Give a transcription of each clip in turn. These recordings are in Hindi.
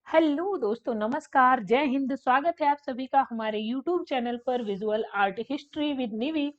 हेलो दोस्तों, नमस्कार, जय हिंद। स्वागत है आप सभी का हमारे यूट्यूब चैनल पर विजुअल आर्ट हिस्ट्री विद निवी,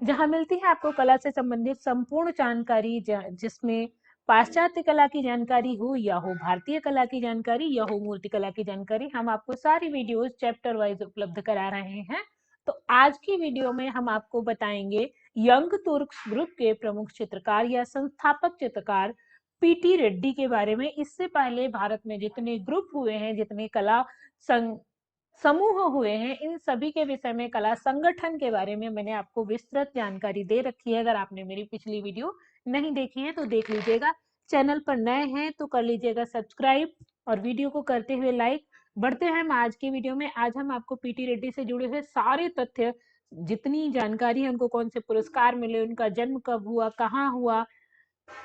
जहां मिलती है आपको कला से संबंधित संपूर्ण जानकारी, जिसमें पाश्चात्य कला की जानकारी हो या हो भारतीय कला की जानकारी या हो मूर्ति कला की जानकारी। हम आपको सारी वीडियोस चैप्टर वाइज उपलब्ध करा रहे हैं। तो आज की वीडियो में हम आपको बताएंगे यंग तुर्क्स ग्रुप के प्रमुख चित्रकार या संस्थापक चित्रकार पीटी रेड्डी के बारे में। इससे पहले भारत में जितने ग्रुप हुए हैं, जितने कला समूह हुए हैं, इन सभी के विषय में, कला संगठन के बारे में मैंने आपको विस्तृत जानकारी दे रखी है। अगर आपने मेरी पिछली वीडियो नहीं देखी है तो देख लीजिएगा। चैनल पर नए हैं तो कर लीजिएगा सब्सक्राइब और वीडियो को करते हुए लाइक। बढ़ते हैं हम आज की वीडियो में। आज हम आपको पीटी रेड्डी से जुड़े हुए सारे तथ्य, जितनी जानकारी है, उनको कौन से पुरस्कार मिले, उनका जन्म कब हुआ, कहाँ हुआ,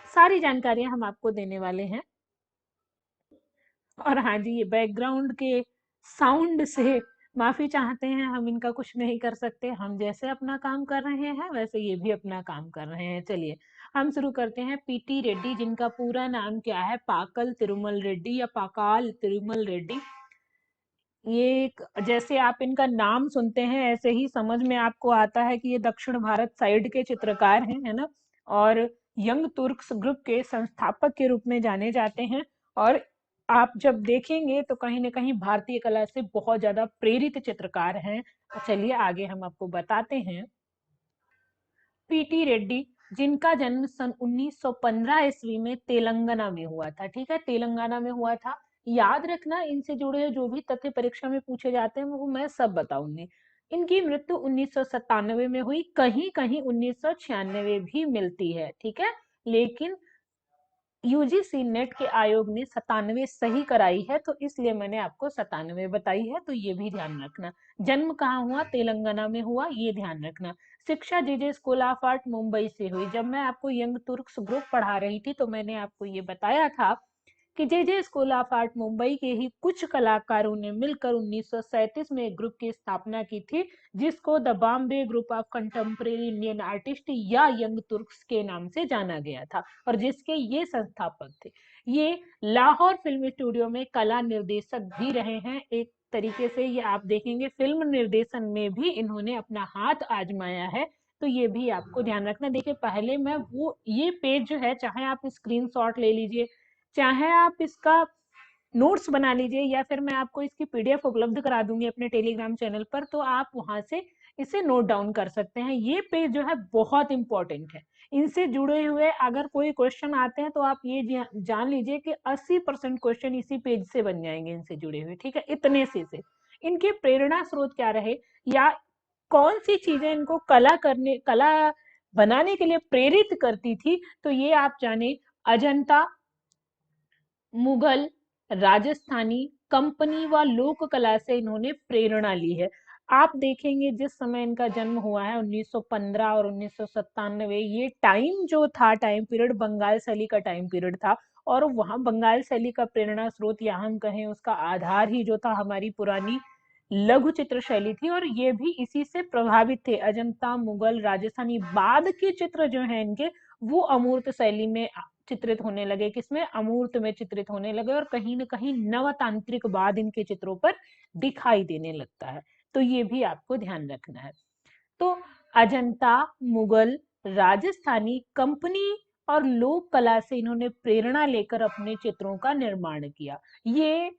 सारी जानकारियां हम आपको देने वाले हैं। और हाँ जी, ये बैकग्राउंड के साउंड से माफी चाहते हैं, हम इनका कुछ नहीं कर सकते। हम जैसे अपना काम कर रहे हैं वैसे ये भी अपना काम कर रहे हैं। चलिए हम शुरू करते हैं। पीटी रेड्डी, जिनका पूरा नाम क्या है, पाकल तिरुमल रेड्डी या पाकाल तिरुमल रेड्डी। ये जैसे आप इनका नाम सुनते हैं ऐसे ही समझ में आपको आता है कि ये दक्षिण भारत साइड के चित्रकार हैं, है ना। और यंग तुर्क्स ग्रुप के संस्थापक के रूप में जाने जाते हैं। और आप जब देखेंगे तो कहीं ना कहीं भारतीय कला से बहुत ज्यादा प्रेरित चित्रकार हैं। तो चलिए आगे हम आपको बताते हैं। पीटी रेड्डी, जिनका जन्म सन 1915 ईस्वी में तेलंगाना में हुआ था। ठीक है, तेलंगाना में हुआ था। याद रखना, इनसे जुड़े जो भी तथ्य परीक्षा में पूछे जाते हैं वो मैं सब बताऊंगी। इनकी मृत्यु 1997 में हुई, कहीं कहीं 1996 भी मिलती है। ठीक है, लेकिन यूजीसी नेट के आयोग ने 97 सही कराई है, तो इसलिए मैंने आपको 97 बताई है, तो ये भी ध्यान रखना। जन्म कहाँ हुआ, तेलंगाना में हुआ, ये ध्यान रखना। शिक्षा JJ school of art Mumbai से हुई। जब मैं आपको यंग तुर्क्स ग्रुप पढ़ा रही थी तो मैंने आपको ये बताया था कि JJ school of art Mumbai के ही कुछ कलाकारों ने मिलकर 1937 में एक ग्रुप की स्थापना की थी, जिसको the Bombay group of contemporary Indian artist या यंग तुर्क्स के नाम से जाना गया था, और जिसके ये संस्थापक थे। ये लाहौर फिल्म स्टूडियो में कला निर्देशक भी रहे हैं। एक तरीके से ये आप देखेंगे फिल्म निर्देशन में भी इन्होंने अपना हाथ आजमाया है, तो ये भी आपको ध्यान रखना। देखिए पहले मैं वो ये पेज जो है, चाहे आप स्क्रीनशॉट ले लीजिए, चाहे आप इसका नोट्स बना लीजिए, या फिर मैं आपको इसकी पीडीएफ उपलब्ध करा दूंगी अपने टेलीग्राम चैनल पर, तो आप वहां से इसे नोट डाउन कर सकते हैं। ये पेज जो है बहुत इंपॉर्टेंट है। इनसे जुड़े हुए अगर कोई क्वेश्चन आते हैं तो आप ये जान लीजिए कि 80% क्वेश्चन इसी पेज से बन जाएंगे इनसे जुड़े हुए। ठीक है, इतने से इनके प्रेरणा स्रोत क्या रहे, या कौन सी चीजें इनको कला बनाने के लिए प्रेरित करती थी, तो ये आप जाने। अजंता, मुगल, राजस्थानी, कंपनी व लोक कला से इन्होंने प्रेरणा ली है। आप देखेंगे जिस समय इनका जन्म हुआ है 1915 और 1997, ये टाइम जो था, टाइम पीरियड बंगाल शैली का टाइम पीरियड था। और वहां बंगाल शैली का प्रेरणा स्रोत, या हम कहें उसका आधार ही जो था, हमारी पुरानी लघु चित्र शैली थी, और ये भी इसी से प्रभावित थे। अजंता, मुगल, राजस्थानी, बाद के चित्र जो है इनके, वो अमूर्त शैली में चित्रित होने लगे। किसमें, अमूर्त में चित्रित होने लगे, और कहीं ना कहीं नवतांत्रिक बाद इनके चित्रों पर दिखाई देने लगता है। तो ये भी आपको ध्यान रखना है। तो अजंता, मुगल, राजस्थानी, कंपनी और लोक कला से इन्होंने प्रेरणा लेकर अपने चित्रों का निर्माण किया। ये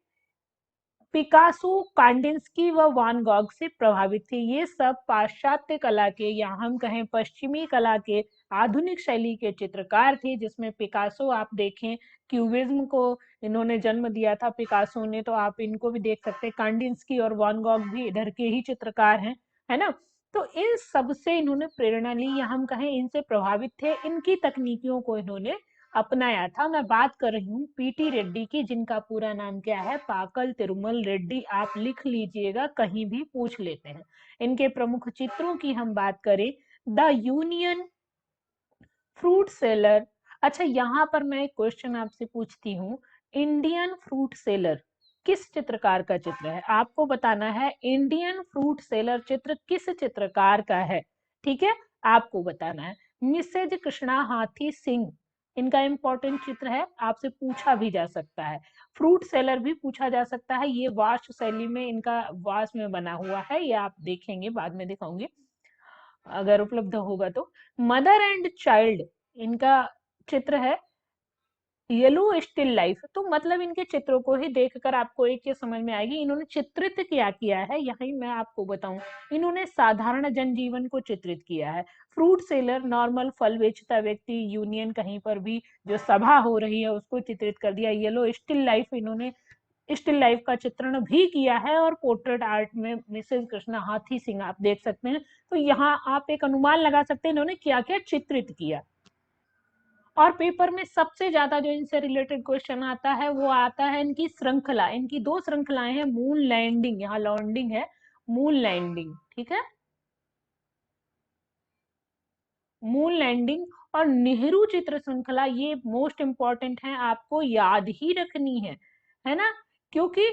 पिकासो, कांडिंस्की व वान गॉग से प्रभावित थे। ये सब पाश्चात्य कला के, या हम कहें पश्चिमी कला के, आधुनिक शैली के चित्रकार थे, जिसमें पिकासो आप देखें, क्यूबिज्म को इन्होंने जन्म दिया था पिकासो ने, तो आप इनको भी देख सकते हैं। कांडिंस्की और वान गॉग भी इधर के ही चित्रकार हैं, है ना। तो इन सब से इन्होंने प्रेरणा ली, या हम कहें इनसे प्रभावित थे, इनकी तकनीकियों को इन्होंने अपनाया था। मैं बात कर रही हूँ पीटी रेड्डी की, जिनका पूरा नाम क्या है, पाकल तिरुमल रेड्डी। आप लिख लीजिएगा, कहीं भी पूछ लेते हैं। इनके प्रमुख चित्रों की हम बात करें, द यूनियन, फ्रूट सेलर। अच्छा, यहाँ पर मैं एक क्वेश्चन आपसे पूछती हूँ, इंडियन फ्रूट सेलर किस चित्रकार का चित्र है? आपको बताना है इंडियन फ्रूट सेलर चित्र किस चित्रकार का है। ठीक है, आपको बताना है। मिसेज कृष्णा हाथी सिंह, इनका इंपॉर्टेंट चित्र है, आपसे पूछा भी जा सकता है। फ्रूट सेलर भी पूछा जा सकता है, ये वाश शैली में इनका वाश में बना हुआ है, ये आप देखेंगे, बाद में दिखाऊंगी अगर उपलब्ध होगा तो। मदर एंड चाइल्ड इनका चित्र है, येलो स्टिल लाइफ। तो मतलब इनके चित्रों को ही देखकर आपको एक चीज समझ में आएगी, इन्होंने चित्रित क्या किया है, यही मैं आपको बताऊं। इन्होंने साधारण जनजीवन को चित्रित किया है। फ्रूट सेलर नॉर्मल फल बेचता व्यक्ति, यूनियन कहीं पर भी जो सभा हो रही है उसको चित्रित कर दिया। येलो स्टिल लाइफ, इन्होंने स्टिल लाइफ का चित्रण भी किया है। और पोर्ट्रेट आर्ट में मिसेज कृष्णा हाथी सिंह आप देख सकते हैं। तो यहाँ आप एक अनुमान लगा सकते हैं इन्होंने क्या क्या चित्रित किया। और पेपर में सबसे ज्यादा जो इनसे रिलेटेड क्वेश्चन आता है वो आता है इनकी श्रृंखला। इनकी दो श्रृंखलाएं हैं, मून लैंडिंग, यहाँ लॉन्डिंग है, मून लैंडिंग, ठीक है, मून लैंडिंग और नेहरू चित्र श्रृंखला, ये मोस्ट इंपॉर्टेंट है, आपको याद ही रखनी है ना, क्योंकि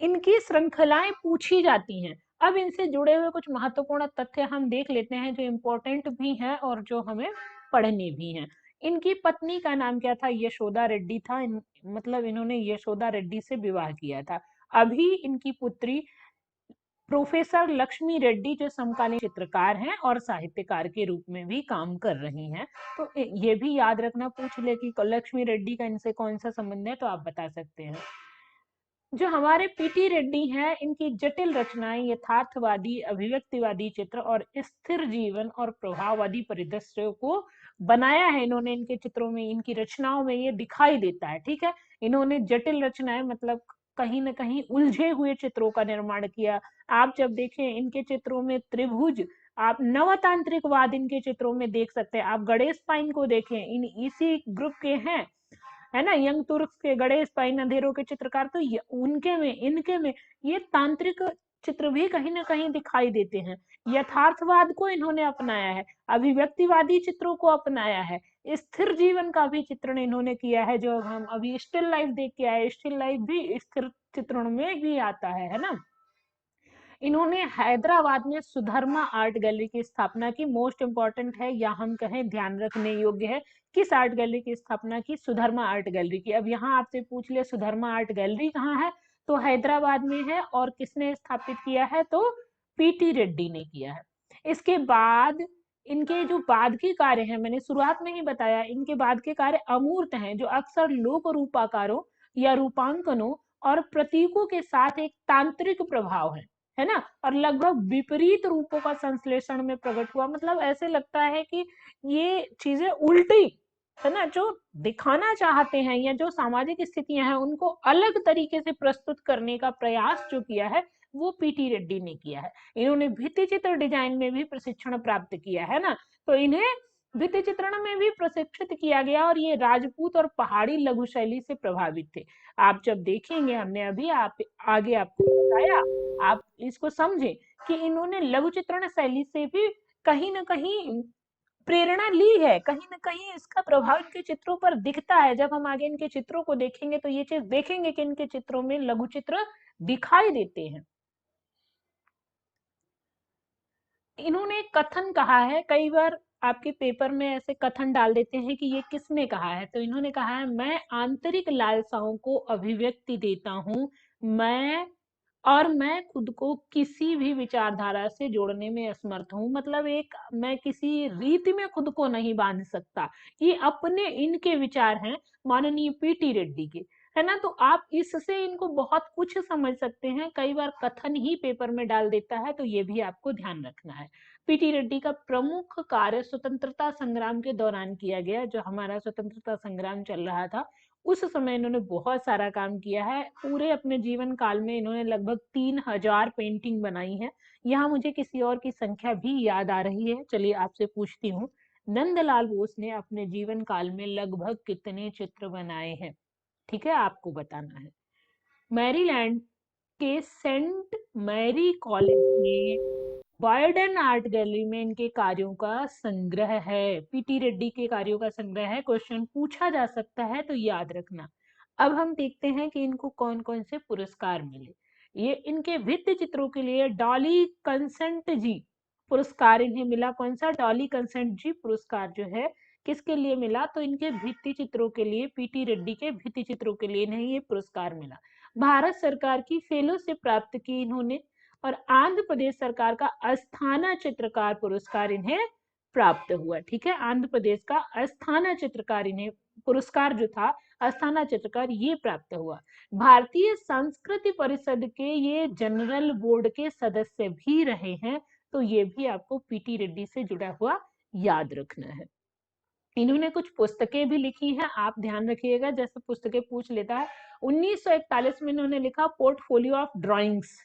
इनकी श्रृंखलाएं पूछी जाती हैं। अब इनसे जुड़े हुए कुछ महत्वपूर्ण तथ्य हम देख लेते हैं जो इम्पोर्टेंट भी हैं और जो हमें पढ़ने भी हैं। इनकी पत्नी का नाम क्या था? यशोदा रेड्डी था। मतलब इन्होंने यशोदा रेड्डी से विवाह किया था। अभी इनकी पुत्री प्रोफेसर लक्ष्मी रेड्डी जो समकालीन चित्रकार हैं और साहित्यकार के रूप में भी काम कर रही हैं। तो ये भी याद रखना, पूछ ले कि लक्ष्मी रेड्डी का इनसे कौन सा संबंध है तो आप बता सकते हैं। जो हमारे पीटी रेड्डी हैं, इनकी जटिल रचनाएं यथार्थवादी, अभिव्यक्तिवादी चित्र और स्थिर जीवन और प्रभाववादी परिदृश्यों को बनाया है इन्होंने। इनके चित्रों में, इनकी रचनाओं में ये दिखाई देता है, ठीक है। इन्होंने जटिल रचनाएं मतलब कहीं ना कहीं उलझे हुए चित्रों का निर्माण किया। आप जब देखें इनके चित्रों में त्रिभुज, आप नवतांत्रिकवाद इनके चित्रों में देख सकते हैं। आप गणेश पाइन को देखें, इन इसी ग्रुप के हैं, है ना, यंग तुर्क के गणेश पाइन अंधेरों के चित्रकार। तो उनके में, इनके में ये तांत्रिक चित्र भी कहीं ना कहीं दिखाई देते हैं। यथार्थवाद को इन्होंने अपनाया है, अभिव्यक्तिवादी चित्रों को अपनाया है, स्थिर जीवन का भी चित्रण इन्होंने किया है। जो हम अभी स्टिल लाइफ देख के आए, स्टिल लाइफ भी स्थिर चित्रण में ही आता है ना। इन्होंने हैदराबाद में सुधर्मा आर्ट गैलरी की स्थापना की। मोस्ट इंपॉर्टेंट है या हम कहें ध्यान रखने योग्य है, किस आर्ट गैलरी की स्थापना की? सुधर्मा आर्ट गैलरी की। अब यहाँ आपसे पूछ ले सुधर्मा आर्ट गैलरी कहाँ है, तो हैदराबाद में है। और किसने स्थापित किया है? तो पीटी रेड्डी ने किया है। इसके बाद इनके जो बाद के कार्य हैं, मैंने शुरुआत में ही बताया, इनके बाद के कार्य अमूर्त हैं, जो अक्सर लोक रूपाकारों या रूपांकनों और प्रतीकों के साथ एक तांत्रिक प्रभाव है ना, और लगभग विपरीत रूपों का संश्लेषण में प्रकट हुआ। मतलब ऐसे लगता है कि ये चीजें उल्टी, है ना, जो दिखाना चाहते हैं या जो सामाजिक स्थितियां हैं उनको अलग तरीके से प्रस्तुत करने का प्रयास जो किया है वो पीटी रेड्डी ने किया है। इन्होंने भित्ति चित्र डिजाइन में भी प्रशिक्षण प्राप्त किया है ना, तो इन्हें भित्ति चित्रण में भी प्रशिक्षित किया गया और ये राजपूत और पहाड़ी लघु शैली से प्रभावित थे। आप जब देखेंगे, हमने अभी आगे आपको बताया, आप इसको समझें कि इन्होंने लघु चित्रण शैली से भी कहीं ना कहीं प्रेरणा ली है, कहीं ना कहीं इसका प्रभाव इनके चित्रों पर दिखता है। जब हम आगे इनके चित्रों को देखेंगे तो ये चीज देखेंगे कि इनके चित्रों में लघु चित्र दिखाई देते हैं। इन्होंने कथन कहा है, कई बार आपके पेपर में ऐसे कथन डाल देते हैं कि ये किसने कहा है, तो इन्होंने कहा है, मैं आंतरिक लालसाओं को अभिव्यक्ति देता हूँ, मैं खुद को किसी भी विचारधारा से जोड़ने में असमर्थ हूँ। मतलब एक, मैं किसी रीति में खुद को नहीं बांध सकता। ये अपने इनके विचार हैं माननीय पीटी रेड्डी के, है ना। तो आप इससे इनको बहुत कुछ समझ सकते हैं। कई बार कथन ही पेपर में डाल देता है, तो ये भी आपको ध्यान रखना है। पीटी रेड्डी का प्रमुख कार्य स्वतंत्रता संग्राम के दौरान किया गया। जो हमारा स्वतंत्रता संग्राम चल रहा था उस समय इन्होंने बहुत सारा काम किया है। पूरे अपने जीवन काल में इन्होंने लगभग 3000 पेंटिंग बनाई है। यहाँ मुझे किसी और की संख्या भी याद आ रही है, चलिए आपसे पूछती हूँ, नंदलाल बोस ने अपने जीवन काल में लगभग कितने चित्र बनाए हैं? ठीक है, आपको बताना है। मैरीलैंड के सेंट मैरी कॉलेज में बायडन आर्ट गैलरी में इनके कार्यों का संग्रह है। पीटी रेड्डी के कार्यों का संग्रह है। क्वेश्चन पूछा जा सकता है तो याद रखना। अब हम देखते हैं कि इनको कौन कौन से पुरस्कार मिले। ये इनके भित्ति चित्रों के लिए डॉली कंसेंट जी पुरस्कार इन्हें मिला। कौन सा? डॉली कंसेंट जी पुरस्कार जो है किसके लिए मिला? तो इनके भित्ति चित्रों के लिए, पीटी रेड्डी के भित्ति चित्रों के लिए इन्हें ये पुरस्कार मिला। भारत सरकार की फेलोशिप प्राप्त की इन्होंने, और आंध्र प्रदेश सरकार का अस्थाना चित्रकार पुरस्कार इन्हें प्राप्त हुआ। ठीक है, आंध्र प्रदेश का अस्थाना चित्रकार इन्हें पुरस्कार जो था, अस्थाना चित्रकार, ये प्राप्त हुआ। भारतीय संस्कृति परिषद के ये जनरल बोर्ड के सदस्य भी रहे हैं, तो ये भी आपको पीटी रेड्डी से जुड़ा हुआ याद रखना है। इन्होंने कुछ पुस्तकें भी लिखी हैं, आप ध्यान रखिएगा, जैसे पुस्तकें पूछ लेता है। 1941 में इन्होंने लिखा portfolio of drawings,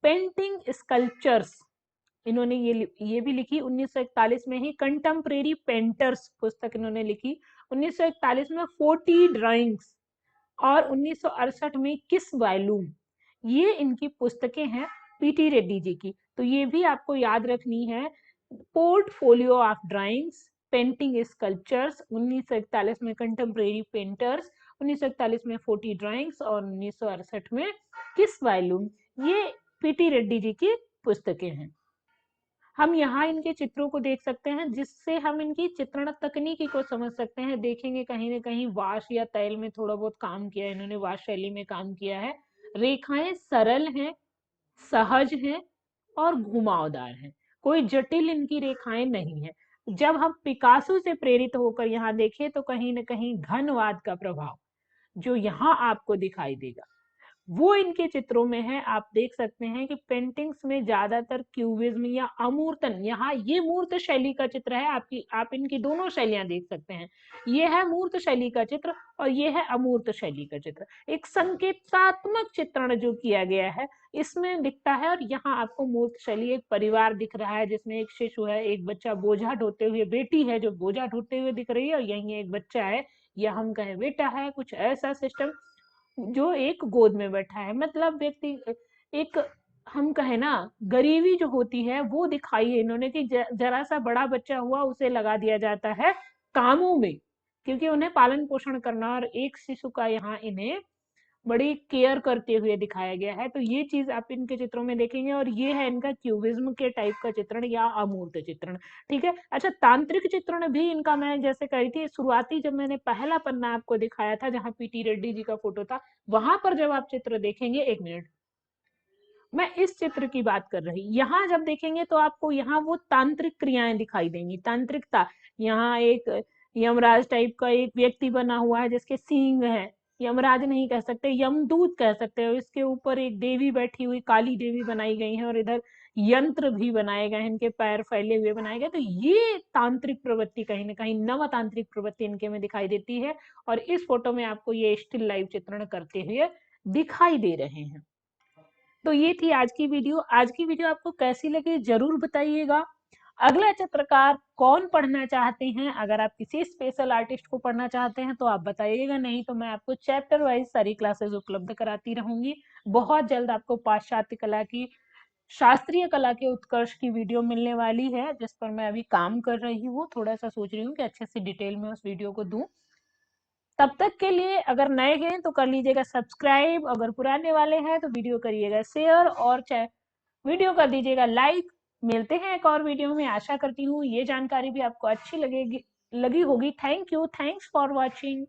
painting, sculptures, इन्होंने ये भी लिखी 1941 में ही। कंटेम्परेरी पेंटर्स पुस्तक इन्होंने लिखी 1941 में, 40 ड्राइंग्स, और 1968 में किस वॉल्यूम, ये इनकी पुस्तकें हैं पीटी रेड्डी जी की, तो ये भी आपको याद रखनी है। Portfolio of drawings, painting, sculptures 1941 में, कंटेम्परेरी पेंटर्स 1941 में, 40 ड्राइंग्स, और 1968 में किस वॉल्यूम, ये पीटी रेड्डी जी की पुस्तकें हैं। हम यहाँ इनके चित्रों को देख सकते हैं, जिससे हम इनकी चित्रण तकनीकी को समझ सकते हैं। देखेंगे कहीं ना कहीं वाश या तैल में थोड़ा बहुत काम किया है इन्होंने, वाश शैली में काम किया है। रेखाएं सरल हैं, सहज हैं और घुमावदार हैं, कोई जटिल इनकी रेखाएं नहीं है। जब हम पिकासो से प्रेरित होकर यहाँ देखें तो कहीं ना कहीं घनवाद का प्रभाव जो यहाँ आपको दिखाई देगा वो इनके चित्रों में है। आप देख सकते हैं कि पेंटिंग्स में ज्यादातर क्यूबिज्म या अमूर्तन, यहाँ ये मूर्त शैली का चित्र है, आप इनकी दोनों शैलियां देख सकते हैं। ये है मूर्त शैली का चित्र और ये है अमूर्त शैली का चित्र। एक संकेतात्मक चित्रण जो किया गया है इसमें दिखता है। और यहाँ आपको मूर्त शैली, एक परिवार दिख रहा है जिसमें एक शिशु है, एक बच्चा बोझा ढोते हुए, बेटी है जो बोझा ढोते हुए दिख रही है, और यही एक बच्चा है या हम कहें बेटा है, कुछ ऐसा सिस्टम, जो एक गोद में बैठा है। मतलब व्यक्ति, एक हम कहे ना गरीबी जो होती है वो दिखाई है इन्होंने, कि जरा सा बड़ा बच्चा हुआ उसे लगा दिया जाता है कामों में, क्योंकि उन्हें पालन पोषण करना, और एक शिशु का यहाँ इन्हें बड़ी केयर करते हुए दिखाया गया है। तो ये चीज आप इनके चित्रों में देखेंगे, और ये है इनका क्यूबिज्म के टाइप का चित्रण या अमूर्त चित्रण। ठीक है, अच्छा, तांत्रिक चित्रण भी इनका, मैं जैसे कही थी शुरुआती, जब मैंने पहला पन्ना आपको दिखाया था जहां पीटी रेड्डी जी का फोटो था, वहां पर जब आप चित्र देखेंगे, एक मिनट, मैं इस चित्र की बात कर रही, यहाँ जब देखेंगे तो आपको यहाँ वो तांत्रिक क्रियाएं दिखाई देंगी, तांत्रिकता। यहाँ एक यमराज टाइप का एक व्यक्ति बना हुआ है जिसके सींग है, यमराज नहीं कह सकते, यमदूत कह सकते हो। इसके ऊपर एक देवी बैठी हुई, काली देवी बनाई गई है, और इधर यंत्र भी बनाए गए हैं, इनके पैर फैले हुए बनाए गए। तो ये तांत्रिक प्रवृत्ति, कहीं ना कहीं नव तांत्रिक प्रवृत्ति इनके में दिखाई देती है, और इस फोटो में आपको ये स्टिल लाइव चित्रण करते हुए दिखाई दे रहे हैं। तो ये थी आज की वीडियो। आज की वीडियो आपको कैसी लगी जरूर बताइएगा। अगला चित्रकार कौन पढ़ना चाहते हैं, अगर आप किसी स्पेशल आर्टिस्ट को पढ़ना चाहते हैं तो आप बताइएगा, नहीं तो मैं आपको चैप्टर वाइज सारी क्लासेस उपलब्ध कराती रहूंगी। बहुत जल्द आपको पाश्चात्य कला की, शास्त्रीय कला के उत्कर्ष की वीडियो मिलने वाली है, जिस पर मैं अभी काम कर रही हूँ। थोड़ा सा सोच रही हूँ कि अच्छे से डिटेल में उस वीडियो को दूं। तब तक के लिए अगर नए हैं तो कर लीजिएगा सब्सक्राइब, अगर पुराने वाले हैं तो वीडियो करिएगा शेयर, और वीडियो कर दीजिएगा लाइक। मिलते हैं एक और वीडियो में। आशा करती हूँ ये जानकारी भी आपको अच्छी लगी होगी। Thank you, thanks for watching.